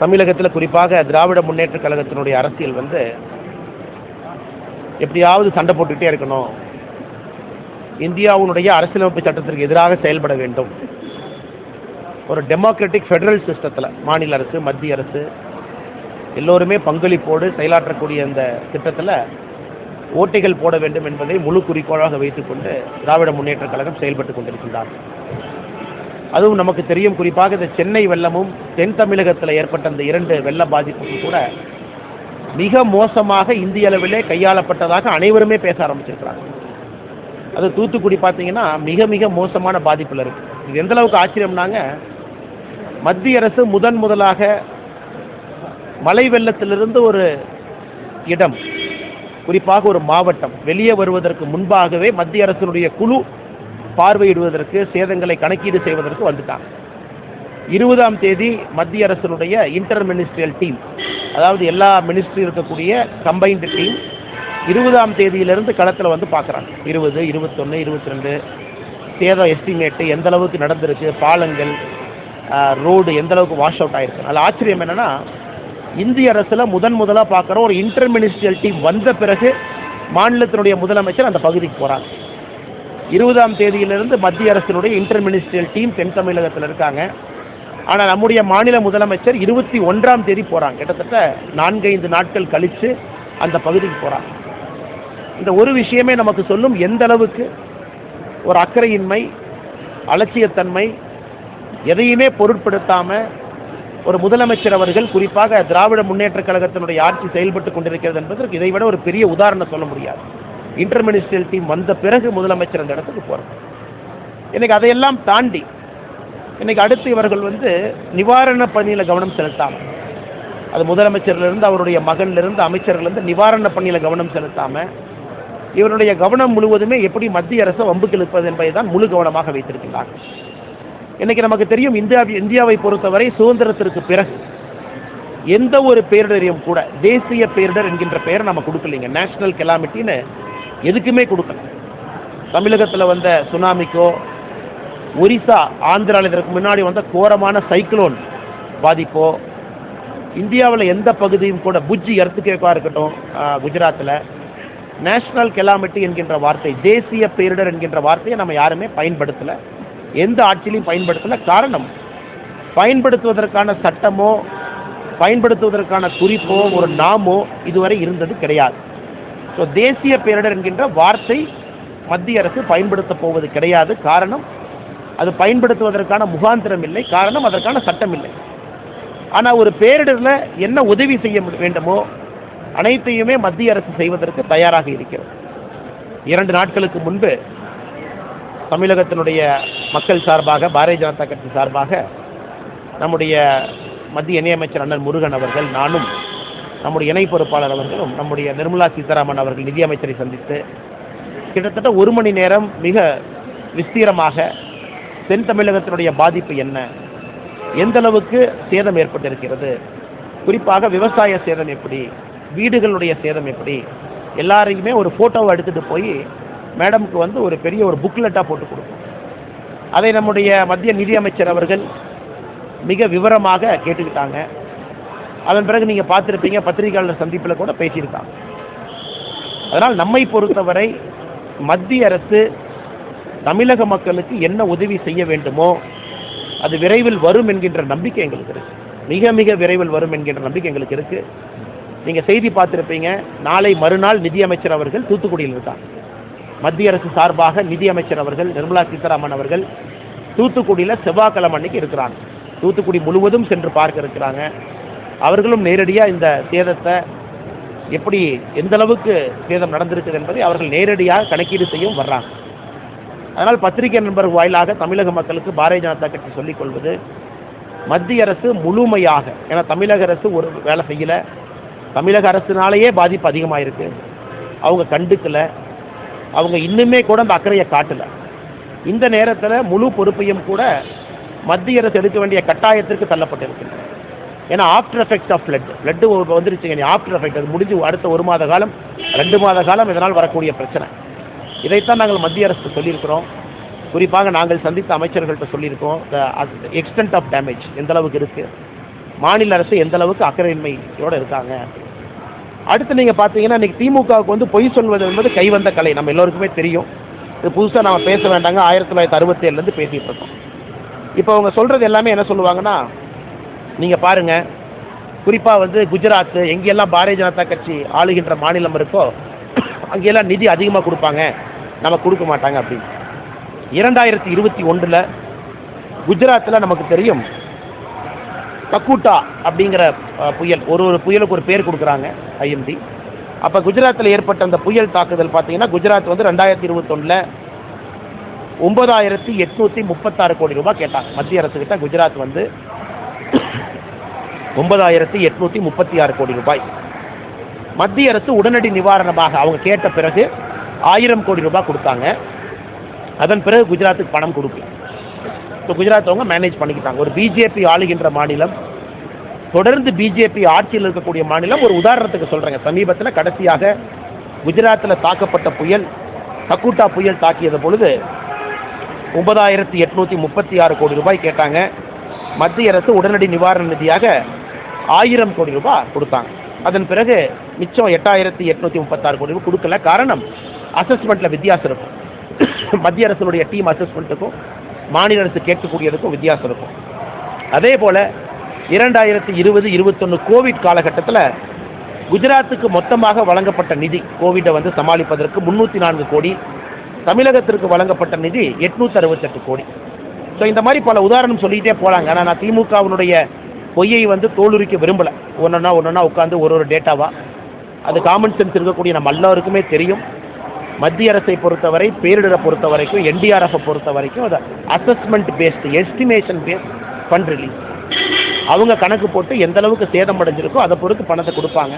தமிழகத்தில் குறிப்பாக திராவிட முன்னேற்ற கழகத்தினுடைய அரசியல் எப்படியாவது சண்டை போட்டுக்கிட்டே இருக்கணும், இந்தியாவுடைய அரசியலமைப்பு சட்டத்திற்கு எதிராக செயல்பட வேண்டும், ஒரு டெமோக்ராட்டிக் ஃபெடரல் சிஸ்டத்தில் மாநில அரசு மத்திய அரசு எல்லோருமே பங்களிப்போடு செயலாற்றக்கூடிய இந்த திட்டத்தில் ஓட்டைகள் போட வேண்டும் என்பதை முழு குறிக்கோளாக வைத்துக்கொண்டு திராவிட முன்னேற்ற கழகம் செயல்பட்டு கொண்டிருக்கின்றார். அதுவும் நமக்கு தெரியும், குறிப்பாக இந்த சென்னை வெள்ளமும் தென் தமிழகத்தில் ஏற்பட்ட அந்த 2 வெள்ள பாதிப்புக்கும் கூட மிக மோசமாக இந்திய அளவிலே கையாளப்பட்டதாக அனைவருமே பேச ஆரம்பிச்சிருக்கிறாங்க. அது தூத்துக்குடி பார்த்தீங்கன்னா மிக மிக மோசமான பாதிப்பில் இருக்குது. இது எந்த அளவுக்கு ஆச்சரியம்னாங்க, மத்திய அரசு முதலாக மழை வெள்ளத்திலிருந்து ஒரு இடம், குறிப்பாக ஒரு மாவட்டம் வெளியே வருவதற்கு முன்பாகவே மத்திய அரசினுடைய குழு பார்வையிடுவதற்கு, சேதங்களை கணக்கீடு செய்வதற்கு வந்துட்டாங்க. 20ஆம் தேதி மத்திய அரசினுடைய இன்டர் மினிஸ்ட்ரியல் டீம், அதாவது எல்லா மினிஸ்ட்ரி இருக்கக்கூடிய கம்பைன்டு டீம் 20ஆம் தேதியிலிருந்து களத்தில் வந்து பார்க்குறாங்க. 20, 21, 22 சேதம் எஸ்டிமேட்டு எந்த அளவுக்கு நடந்திருக்கு, பாலங்கள் ரோடு எந்த அளவுக்கு வாஷ் அவுட் ஆகிருக்கு. அதில் ஆச்சரியம் என்னென்னா, இந்திய அரசில் முதலாக பார்க்குற ஒரு இன்டர் மினிஸ்ட்ரியல் டீம் வந்த பிறகு மாநிலத்தினுடைய முதலமைச்சர் அந்த பகுதிக்கு போகிறாங்க. 20ஆம் தேதியிலிருந்து மத்திய அரசினுடைய இன்டர் மினிஸ்ட்ரியல் டீம் தென் தமிழகத்தில் இருக்காங்க. ஆனால் நம்முடைய மாநில முதலமைச்சர் 21ஆம் தேதி போகிறாங்க. கிட்டத்தட்ட 4-5 நாட்கள் கழித்து அந்த பகுதிக்கு போகிறாங்க. இந்த ஒரு விஷயமே நமக்கு சொல்லும் எந்த அளவுக்கு ஒரு அக்கறையின்மை, அலட்சியத்தன்மை, எதையுமே பொருட்படுத்தாமல் ஒரு முதலமைச்சர் அவர்கள், குறிப்பாக திராவிட முன்னேற்ற கழகத்தினுடைய ஆட்சி செயல்பட்டு கொண்டிருக்கிறது என்பதற்கு இதைவிட ஒரு பெரிய உதாரணம் சொல்ல முடியாது. இன்டர் மினிஸ்ட்ரியல் டீம் வந்த பிறகு முதலமைச்சர் அந்த இடத்துக்கு போகிறாங்க. இன்றைக்கி அதையெல்லாம் தாண்டி இன்றைக்கி அடுத்து இவர்கள் நிவாரண பணியில் கவனம் செலுத்தாமல், அது முதலமைச்சர்லேருந்து அவருடைய மகன்லேருந்து அமைச்சர்லேருந்து நிவாரண பணியில் கவனம் செலுத்தாமல் இவருடைய கவனம் முழுவதுமே எப்படி மத்திய அரசை வம்புக்கு இழுப்பது என்பதை தான் முழு கவனமாக வைத்திருக்கிறார்கள். இன்றைக்கி நமக்கு தெரியும், இந்தியாவை பொறுத்தவரை சுதந்திரத்திற்கு பிறகு எந்த ஒரு பேரிடரையும் கூட தேசிய பேரிடர் என்கின்ற பெயரை நம்ம கொடுக்கலைங்க. நேஷனல் கெலாமிட்டின்னு எதுக்குமே கொடுக்கல. தமிழகத்தில் வந்த சுனாமிக்கோ, ஒரிசா ஆந்திராவில் இதற்கு முன்னாடி வந்த கோரமான சைக்ளோன் பாதிப்போ, இந்தியாவில் எந்த பகுதியும் கூட புஜ்ஜி எர்த்குவேக்காக இருக்கட்டும் குஜராத்தில், நேஷனல் கெலாமிட்டி என்கின்ற வார்த்தை, தேசிய பேரிடர் என்கின்ற வார்த்தையை நம்ம யாருமே பயன்படுத்தலை, எந்த ஆட்சியிலையும் பயன்படுத்தலை. காரணம், பயன்படுத்துவதற்கான சட்டமோ பயன்படுத்துவதற்கான குறிப்போ ஒரு நாமோ இதுவரை இருந்தது கிடையாது. ஸோ தேசிய பேரிடர் என்கின்ற வார்த்தை மத்திய அரசு பயன்படுத்த போவது கிடையாது. காரணம், அது பயன்படுத்துவதற்கான முகாந்திரம் இல்லை, காரணம் அதற்கான சட்டம் இல்லை. ஆனால் ஒரு பேரிடரில் என்ன உதவி செய்ய வேண்டுமோ அனைத்தையுமே மத்திய அரசு செய்வதற்கு தயாராக இருக்கிறது. 2 நாட்களுக்கு முன்பு தமிழகத்தினுடைய மக்கள் சார்பாக, பாரதிய ஜனதா கட்சி சார்பாக நம்முடைய மத்திய இணையமைச்சர் அண்ணன் முருகன் அவர்கள், நானும் நம்முடைய இணை பொறுப்பாளர் அவர்களும் நம்முடைய நிர்மலா சீதாராமன் அவர்கள் நிதியமைச்சரை சந்தித்து கிட்டத்தட்ட 1 மணி நேரம் மிக விஸ்தீரமாக தென் தமிழகத்தினுடைய பாதிப்பு என்ன, எந்த அளவுக்கு சேதம் ஏற்பட்டிருக்கிறது, குறிப்பாக விவசாய சேதம் எப்படி, வீடுகளுடைய சேதம் எப்படி, எல்லாரையுமே ஒரு ஃபோட்டோவை எடுத்துகிட்டு போய் மேடமுக்கு ஒரு பெரிய ஒரு புக்லெட்டாக போட்டு கொடுக்கும். அதை நம்முடைய மத்திய நிதியமைச்சர் அவர்கள் மிக விவரமாக கேட்டுக்கிட்டாங்க. அதன் பிறகு நீங்கள் பார்த்துருப்பீங்க, பத்திரிகையாளர் சந்திப்பில் கூட பேசியிருக்காங்க. அதனால் நம்மை பொறுத்தவரை மத்திய அரசு தமிழக மக்களுக்கு என்ன உதவி செய்ய வேண்டுமோ அது விரைவில் வரும் என்கின்ற நம்பிக்கை எங்களுக்கு இருக்குது. மிக மிக விரைவில் வரும் என்கின்ற நம்பிக்கை எங்களுக்கு இருக்குது. நீங்கள் செய்தி பார்த்துருப்பீங்க, நாளை மறுநாள் நிதியமைச்சர் அவர்கள் தூத்துக்குடியில் இருக்காங்க. மத்திய அரசு சார்பாக நிதியமைச்சர் அவர்கள் நிர்மலா சீதாராமன் அவர்கள் தூத்துக்குடியில் செவ்வாய்க்கிழமை அன்னைக்கு இருக்கிறாங்க. தூத்துக்குடி முழுவதும் சென்று பார்க்க இருக்கிறாங்க. அவர்களும் நேரடியாக இந்த சேதத்தை எப்படி, எந்த அளவுக்கு சேதம் நடந்திருக்குது என்பதை அவர்கள் நேரடியாக கணக்கீடு செய்யவும் வர்றாங்க. அதனால் பத்திரிகை நண்பர்கள் வாயிலாக தமிழக மக்களுக்கு பாரதிய ஜனதா கட்சி சொல்லிக் கொள்வது, மத்திய அரசு முழுமையாக, ஏன்னா தமிழக அரசு ஒரு வேலை செய்யலை, தமிழக அரசுனாலேயே பாதிப்பு அதிகமாக இருக்குது, அவங்க கண்டுக்கலை, அவங்க இன்னுமே கூட அந்த அக்கறையை காட்டலை. இந்த நேரத்தில் முழு பொறுப்பையும் கூட மத்திய அரசு எடுக்க வேண்டிய கட்டாயத்திற்கு தள்ளப்பட்டிருக்கு. ஏன்னா ஆஃப்டர் எஃபெக்ட்ஸ் ஆஃப் ஃப்ளட்டு வந்துருச்சுங்க. ஆஃப்டர் எஃபெக்ட் அது முடிஞ்சு அடுத்த 1 மாத காலம் 2 மாத காலம் இதனால் வரக்கூடிய பிரச்சனை. இதைத்தான் நாங்கள் மத்திய அரசு சொல்லியிருக்கிறோம். குறிப்பாக நாங்கள் சந்தித்த அமைச்சர்கள்ட்ட சொல்லியிருக்கோம், எக்ஸ்டென்ட் ஆஃப் டேமேஜ் எந்த அளவுக்கு இருக்குது, மாநில அரசு எந்த அளவுக்கு அக்கறையின்மையோடு இருக்காங்க. அடுத்து நீங்கள் பார்த்தீங்கன்னா இன்றைக்கி திமுகவுக்கு வந்து பொய் சொல்வது என்பது கைவந்த கலை, நம்ம எல்லோருக்குமே தெரியும். இது புதுசாக நம்ம பேச வேண்டாங்க, 1967 பேசிகிட்டு இருக்கோம். இப்போ அவங்க சொல்கிறது எல்லாமே என்ன சொல்லுவாங்கன்னா, நீங்கள் பாருங்கள், குறிப்பாக வந்து குஜராத் எங்கெல்லாம் பாரதிய ஜனதா கட்சி ஆளுகின்ற மாநிலம் இருக்கோ அங்கெல்லாம் நிதி அதிகமாக கொடுப்பாங்க, நம்ம கொடுக்க மாட்டாங்க அப்படின்னு. 2021 குஜராத்தில் நமக்கு தெரியும் கக்கூட்டா அப்படிங்கிற புயல், ஒரு புயலுக்கு ஒரு பேர் கொடுக்குறாங்க ஐஎம்டி. அப்போ குஜராத்தில் ஏற்பட்ட அந்த புயல் தாக்குதல் பார்த்தீங்கன்னா குஜராத் வந்து 2021 9,836 கோடி ரூபாய் கேட்டாங்க மத்திய அரசுக்கிட்ட. குஜராத் வந்து 9,836 கோடி ரூபாய். மத்திய அரசு உடனடி நிவாரணமாக அவங்க கேட்ட பிறகு 1000 கோடி ரூபாய் கொடுத்தாங்க. அதன் பிறகு குஜராத்துக்கு பணம் கொடுக்கல. ஸோ குஜராத் அவங்க மேனேஜ் பண்ணிக்கிட்டாங்க. ஒரு பிஜேபி ஆளுகின்ற மாநிலம், தொடர்ந்து பிஜேபி ஆட்சியில் இருக்கக்கூடிய மாநிலம். ஒரு உதாரணத்துக்கு சொல்கிறேங்க, சமீபத்தில் கடைசியாக குஜராத்தில் தாக்கப்பட்ட புயல் கக்கூட்டா புயல் தாக்கியது பொழுது 9,836 கோடி ரூபாய் கேட்டாங்க. மத்திய அரசு உடனடி நிவாரண நிதியாக 1000 கோடி ரூபாய் கொடுத்தாங்க. அதன் பிறகு மிச்சம் 8,836 கோடி ரூபாய் கொடுக்கல. காரணம், அசஸ்மெண்ட்டில் வித்தியாசம் இருக்கும். மத்திய அரசுடைய டீம் அசஸ்மெண்ட்டுக்கும் மாநில அரசு கேட்கக்கூடியதுக்கும் வித்தியாசம் இருக்கும். அதே போல் 2020-21 கோவிட் காலகட்டத்தில் குஜராத்துக்கு மொத்தமாக வழங்கப்பட்ட நிதி, கோவிட்டை வந்து சமாளிப்பதற்கு 304 கோடி, தமிழகத்திற்கு வழங்கப்பட்ட நிதி 868 கோடி. ஸோ இந்த மாதிரி பல உதாரணம் சொல்லிகிட்டே போகலாங்க. ஆனால் நான் திமுகவினுடைய பொய்யை வந்து தோலுரிக்க விரும்பலை. ஒன்றா உட்காந்து ஒரு டேட்டாவாக, அது காமன் சென்ஸ் இருக்கக்கூடிய நம்ம எல்லாருக்குமே தெரியும். மத்திய அரசை பொறுத்தவரை, பேரிடரை பொறுத்த வரைக்கும், என்டிஆர்எஃப் பொறுத்த வரைக்கும் அது assessment based, estimation based fund release. அவங்க கணக்கு போட்டு எந்த அளவுக்கு சேதம் அடைஞ்சிருக்கோ அதை பொறுத்து பணத்தை கொடுப்பாங்க.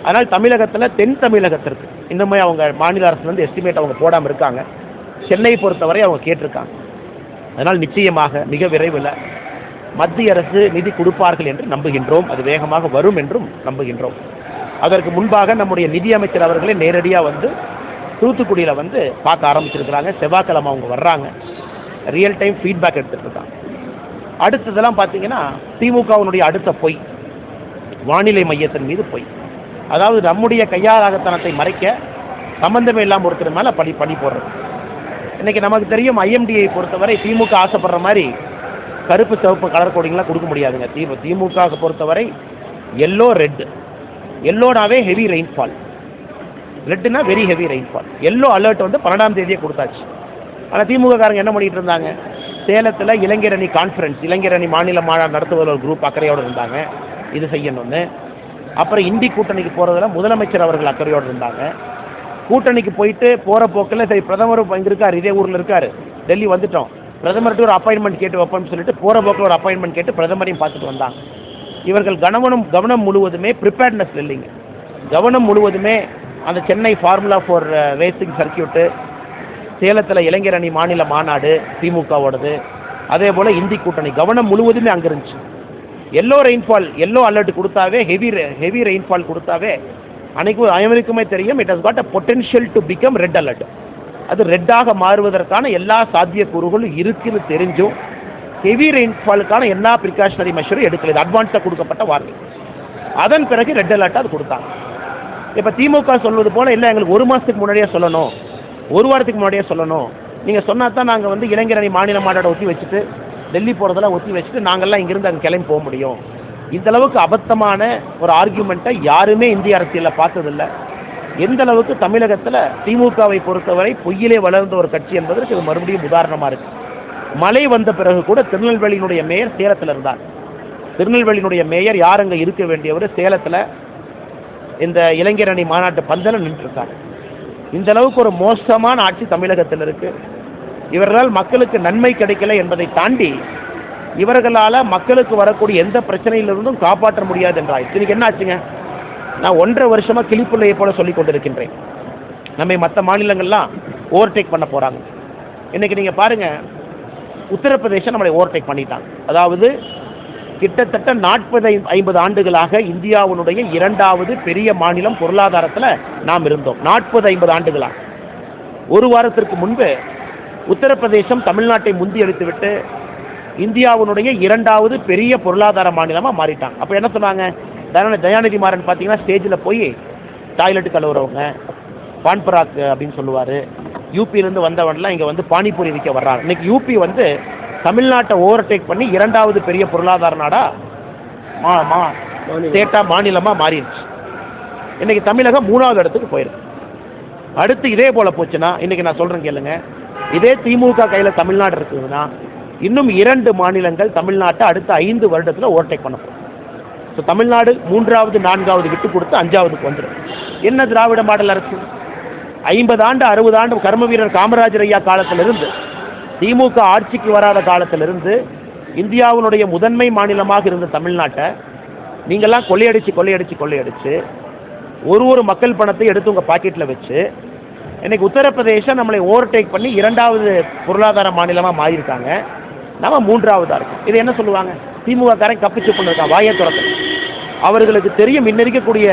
அதனால் தமிழகத்தில், தென் தமிழகத்திற்கு இன்னுமே அவங்க மாநில அரசுலேருந்து எஸ்டிமேட் அவங்க போடாமல் இருக்காங்க. சென்னை பொறுத்தவரை அவங்க கேட்டிருக்காங்க. அதனால் நிச்சயமாக மிக விரைவில் மத்திய அரசு நிதி கொடுப்பார்கள் என்று நம்புகின்றோம். அது வேகமாக வரும் என்றும் நம்புகின்றோம். அதற்கு முன்பாக நம்முடைய நிதியமைச்சர் அவர்களே நேரடியாக வந்து தூத்துக்குடியில் வந்து பார்க்க ஆரம்பிச்சிருக்கிறாங்க. செவ்வாய்க்கிழமை அவங்க வர்றாங்க, ரியல் டைம் ஃபீட்பேக் எடுத்துகிட்டு இருக்காங்க. அடுத்ததெல்லாம் பார்த்தீங்கன்னா திமுகவினுடைய அடுத்த பொய், வானிலை மையத்தின் மீது பொய். அதாவது நம்முடைய கையாளாகத்தனத்தை மறைக்க சம்பந்தமே இல்லாமல் ஒருத்தர் மேலே படி போடுறது. இன்றைக்கி நமக்கு தெரியும், ஐஎம்டியை பொறுத்தவரை திமுக ஆசைப்படுற மாதிரி கருப்பு சிவப்பு கலர் கோடிங்லாம் கொடுக்க முடியாதுங்க. திமுக பொறுத்தவரை எல்லோ ரெட், எல்லோனாவே ஹெவி ரெயின்ஃபால், ரெட்டுனா very heavy rainfall. Yellow alert வந்து 12ஆம் தேதியே கொடுத்தாச்சு. ஆனால் திமுககாரங்க என்ன பண்ணிகிட்டு இருந்தாங்க, சேலத்தில் இளைஞர் அணி கான்ஃபரன்ஸ், இளைஞர் அணி மாநில மாநாடு நடத்துவதில் ஒரு குரூப் அக்கறையோடு இருந்தாங்க, இது செய்யணும்னு. அப்புறம் இந்தி கூட்டணிக்கு போகிறதுல முதலமைச்சர் அவர்கள் அக்கறையோடு இருந்தாங்க. கூட்டணிக்கு போயிட்டு போகிற போக்கில் சரி பிரதமரும் இங்கே இருக்கார், இதே ஊரில் இருக்கார், டெல்லி வந்துட்டோம், பிரதமர்கிட்ட ஒரு அப்பாயின்மெண்ட் கேட்டு வைப்போம்னு சொல்லிட்டு போகிற போக்கில் ஒரு அப்பாயின்மெண்ட் கேட்டு பிரதமரையும் பார்த்துட்டு வந்தாங்க. இவர்கள் கவனம் முழுவதுமே ப்ரிப்பேர்ட்னஸ் இல்லைங்க. கவனம் முழுவதுமே அந்த Chennai formula four racing circuit, சேலத்தில் இளைஞர் அணி மாநில மாநாடு திமுகவோடது, அதே போல் இந்தி கூட்டணி, கவனம் முழுவதுமே அங்கே இருந்துச்சு. எல்லோ ரெயின்ஃபால், எல்லோ அலர்ட் கொடுத்தாவே, ஹெவி ரெயின்ஃபால் கொடுத்தாவே அன்றைக்கு அனைவருக்குமே தெரியும், it has got a potential to become red alert. அது ரெட்டாக மாறுவதற்கான எல்லா சாத்தியக்கூறுகளும் இருக்குன்னு தெரிஞ்சும் ஹெவி ரெயின்ஃபாலுக்கான எல்லா ப்ரிகாஷனரி மெஷரும் எடுக்கல. இது அட்வான்ஸாக கொடுக்கப்பட்ட வார்த்தை. அதன் பிறகு ரெட் அலர்ட்டாக அது கொடுத்தாங்க. இப்போ திமுக சொல்வது போல் இல்லை, எங்களுக்கு ஒரு மாதத்துக்கு முன்னாடியே சொல்லணும், ஒரு வாரத்துக்கு முன்னாடியே சொல்லணும், நீங்கள் சொன்னால் தான் நாங்கள் வந்து இளைஞர் அணி மாநில மாநாட்டை ஒத்தி வச்சுட்டு டெல்லி போகிறதெல்லாம் ஒத்தி வச்சுட்டு நாங்கள்லாம் இங்கேருந்து அங்கே கிளம்பி போக முடியும். இந்தளவுக்கு அபத்தமான ஒரு ஆர்கியூமெண்ட்டை யாருமே இந்திய அரசியலில் பார்த்ததில்லை. எந்த அளவுக்கு தமிழகத்தில் திமுகவை பொறுத்தவரை பொய்யிலே வளர்ந்த ஒரு கட்சி என்பதற்கு இது மறுபடியும் உதாரணமாக இருக்குது. மழை வந்த பிறகு கூட திருநெல்வேலியினுடைய மேயர் சேலத்தில் இருந்தார். திருநெல்வேலியினுடைய மேயர் யார் அங்கே இருக்க வேண்டியவர் சேலத்தில் இந்த இளைஞர் அணி மாநாட்டு பந்தல நின்றுருக்காங்க. இந்த அளவுக்கு ஒரு மோசமான ஆட்சி தமிழகத்தில் இருக்குது. இவர்களால் மக்களுக்கு நன்மை கிடைக்கல என்பதை தாண்டி இவர்களால் மக்களுக்கு வரக்கூடிய எந்த பிரச்சனையிலிருந்தும் காப்பாற்ற முடியாது என்றாயிடுச்சு. இன்னைக்கு என்ன ஆச்சுங்க, நான் 1.5 வருஷமாக கிளிப்புள்ளையை போல சொல்லி கொண்டிருக்கின்றேன், நம்மை மற்ற மாநிலங்கள்லாம் ஓவர்டேக் பண்ண போகிறாங்க. இன்றைக்கி நீங்கள் பாருங்கள், உத்தரப்பிரதேசம் நம்மளை ஓவர்டேக் பண்ணிட்டாங்க. அதாவது கிட்டத்தட்ட 40-50 ஆண்டுகளாக இந்தியாவினுடைய 2வது பெரிய மாநிலம் பொருளாதாரத்தில் நாம் இருந்தோம். 40-50 ஆண்டுகளாக. ஒரு வாரத்திற்கு முன்பு உத்தரப்பிரதேசம் தமிழ்நாட்டை முந்தி அடித்துவிட்டு இந்தியாவினுடைய 2வது பெரிய பொருளாதார மாநிலமாக மாறிட்டாங்க. அப்போ என்ன சொன்னாங்க, தயாநிதி மாறன் பார்த்தீங்கன்னா ஸ்டேஜில் போய் டாய்லெட்டு கழுவுறவங்க பான்பராக் அப்படின்னு சொல்லுவார். யூபியிலேருந்து வந்தவன்லாம் இங்கே வந்து பானிபூரி விற்க வர்றாங்க. இன்னைக்கு யூபி வந்து தமிழ்நாட்டை ஓவர்டேக் பண்ணி 2வது பெரிய பொருளாதார நாடாக ஸ்டேட்டாக மாநிலமாக மாறிடுச்சு. இன்றைக்கி தமிழகம் 3வது இடத்துக்கு போயிருக்கு. அடுத்து இதே போல் போச்சுன்னா, இன்றைக்கி நான் சொல்கிறேன் கேளுங்க, இதே திமுக கையில் தமிழ்நாடு இருக்குதுன்னா இன்னும் 2 மாநிலங்கள் தமிழ்நாட்டை அடுத்த 5 வருடத்தில் ஓவர்டேக் பண்ண போகும். ஸோ தமிழ்நாடு 3வது 4வது விட்டு கொடுத்து 5வதுக்கு வந்துடும். என்ன திராவிட மாடல் அரசு? 50 ஆண்டு 60 ஆண்டு கர்ம வீரர் காமராஜர் ஐயா காலத்திலிருந்து திமுக ஆட்சிக்கு வராத காலத்திலிருந்து இந்தியாவினுடைய முதன்மை மாநிலமாக இருந்த தமிழ்நாட்டை நீங்கள்லாம் கொள்ளையடிச்சு ஒரு மக்கள் பணத்தை எடுத்து உங்கள் பாக்கெட்டில் வச்சு இன்னைக்கு உத்தரப்பிரதேசம் நம்மளை ஓவர்டேக் பண்ணி 2வது பொருளாதார மாநிலமாக மாறியிருக்காங்க. நம்ம 3வதாக இருக்கும். இது என்ன சொல்லுவாங்க? திமுக காரன் கப்பிச்சு பண்ணிருக்கான் வாயை துறக்க. அவர்களுக்கு தெரியும் இன்னிருக்கக்கூடிய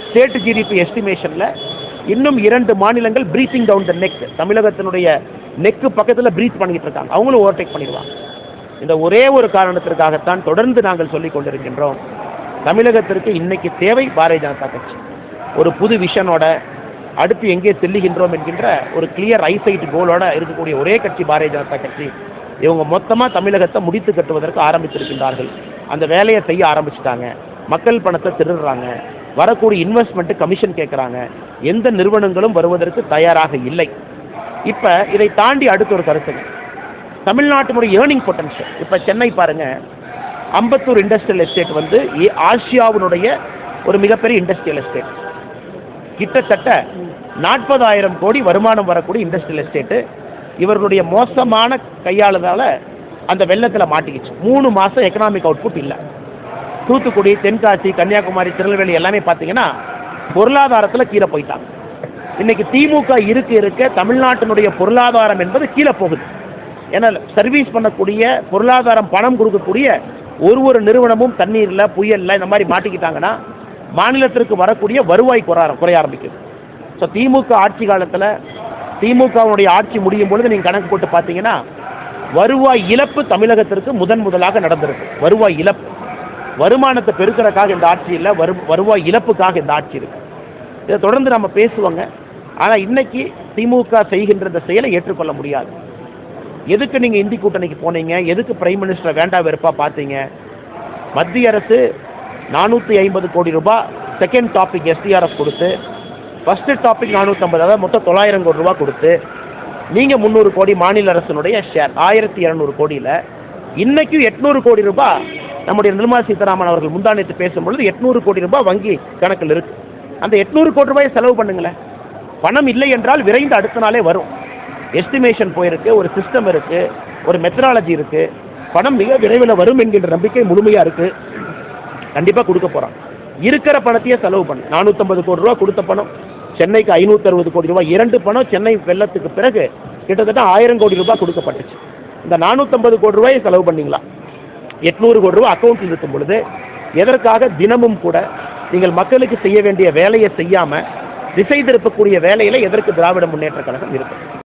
ஸ்டேட் ஜிடிபி எஸ்டிமேஷனில் இன்னும் 2 மாநிலங்கள் பிரீத்திங் டவுன் த நெக், தமிழகத்தினுடைய நெக்கு பக்கத்தில் பிரீத் பண்ணிக்கிட்டு இருக்காங்க. அவங்களும் ஓவர்டேக் பண்ணிடுவாங்க. இந்த ஒரே ஒரு காரணத்திற்காகத்தான் தொடர்ந்து நாங்கள் சொல்லிக் கொண்டிருக்கின்றோம், தமிழகத்திற்கு இன்னைக்கு தேவை பாரதிய ஜனதா கட்சி. ஒரு புது விஷனோட அடுத்து எங்கே செல்லுகின்றோம் என்கின்ற ஒரு கிளியர் ஐசைட் கோலோட இருக்கக்கூடிய ஒரே கட்சி பாரதிய ஜனதா கட்சி. இவங்க மொத்தமாக தமிழகத்தை முடித்து கட்டுவதற்கு ஆரம்பித்திருக்கின்றார்கள். அந்த வேலையை செய்ய ஆரம்பிச்சிட்டாங்க. மக்கள் பணத்தை திருடுறாங்க. வரக்கூடிய இன்வெஸ்ட்மெண்ட்டு கமிஷன் கேட்குறாங்க. எந்த நிறுவனங்களும் வருவதற்கு தயாராக இல்லை. இப்போ இதை தாண்டி அடுத்த ஒரு கருத்துங்க, தமிழ்நாட்டினுடைய ஏர்னிங் பொட்டன்ஷியல். இப்போ சென்னை பாருங்கள், அம்பத்தூர் இண்டஸ்ட்ரியல் எஸ்டேட் வந்து ஆசியாவினுடைய ஒரு மிகப்பெரிய இண்டஸ்ட்ரியல் எஸ்டேட். கிட்டத்தட்ட 40,000 கோடி வருமானம் வரக்கூடிய இண்டஸ்ட்ரியல் எஸ்டேட்டு இவர்களுடைய மோசமான கையாளுதால அந்த வெள்ளத்தில் மாட்டிக்கிச்சு. 3 மாதம் எக்கனாமிக் அவுட்புட் இல்லை. தூத்துக்குடி, தென்காசி, கன்னியாகுமரி, திருநெல்வேலி எல்லாமே பார்த்தீங்கன்னா பொருளாதாரத்தில் கீழே போயிட்டாங்க. இன்னைக்கு திமுக இருக்க தமிழ்நாட்டினுடைய பொருளாதாரம் என்பது கீழே போகுது. ஏன்னா சர்வீஸ் பண்ணக்கூடிய பொருளாதாரம் பணம் கொடுக்கக்கூடிய ஒரு நிறுவனமும் தண்ணீரில் புயலில் இந்த மாதிரி மாட்டிக்கிட்டாங்கன்னா மாநிலத்திற்கு வரக்கூடிய வருவாய் குறைய ஆரம்பிக்குது. ஸோ திமுக ஆட்சி காலத்தில் திமுகவுடைய ஆட்சி முடியும் பொழுது நீங்கள் கணக்கு போட்டு பார்த்தீங்கன்னா வருவாய் இழப்பு தமிழகத்திற்கு முதலாக நடந்திருக்கு. வருவாய் இழப்பு, வருமானத்தை பெருக்கிறதுக்காக இந்த ஆட்சி இல்லை, வருவாய் இழப்புக்காக இந்த ஆட்சி இருக்குது. இதை தொடர்ந்து நம்ம பேசுவாங்க. ஆனால் இன்னைக்கு திமுக செய்கின்ற இந்த செயலை ஏற்றுக்கொள்ள முடியாது. எதுக்கு நீங்கள் இந்தி கூட்டணிக்கு போனீங்க? எதுக்கு பிரைம் மினிஸ்டரை வேண்டா வெறுப்பா பார்த்தீங்க? மத்திய அரசு 450 கோடி ரூபாய் செகண்ட் டாபிக் எஸ்டிஆர்எஃப் கொடுத்து, ஃபர்ஸ்ட் டாபிக் 450, அதாவது மொத்தம் 900 கோடி ரூபா கொடுத்து, நீங்கள் 300 கோடி மாநில அரசினுடைய ஷேர் 1200 கோடியில் இன்னைக்கும் 800 கோடி ரூபாய் நம்முடைய நிர்மலா சீதாராமன் அவர்கள் முந்தானத்து பேசும்பொழுது 800 கோடி ரூபாய் வங்கி கணக்கில் இருக்கு. அந்த 800 கோடி ரூபாயை செலவு பண்ணுங்களேன். பணம் இல்லை என்றால் விரைந்து அடுத்த நாளே வரும். எஸ்டிமேஷன் போயிருக்கு, ஒரு சிஸ்டம் இருக்குது, ஒரு மெத்தடாலஜி இருக்குது. பணம் மிக விரைவில் வரும் என்கின்ற நம்பிக்கை முழுமையாக இருக்குது. கண்டிப்பாக கொடுக்க போகிறான். இருக்கிற பணத்தையே செலவு பண்ணு. 450 கோடி ரூபா கொடுத்த பணம், சென்னைக்கு 560 கோடி ரூபாய், 2 பணம் சென்னை வெள்ளத்துக்கு பிறகு கிட்டத்தட்ட 1000 கோடி ரூபாய் கொடுக்கப்பட்டுச்சு. இந்த 450 கோடி ரூபாயை செலவு பண்ணிங்களா? 800 கோடி ரூபாய் அக்கௌண்ட்டில் இருக்கும் பொழுது எதற்காக தினமும் கூட நீங்கள் மக்களுக்கு செய்ய வேண்டிய வேலையை செய்யாமல் திசை திருப்பக்கூடிய வேலையில் எதற்கு திராவிட முன்னேற்ற கழகம் இருக்கும்?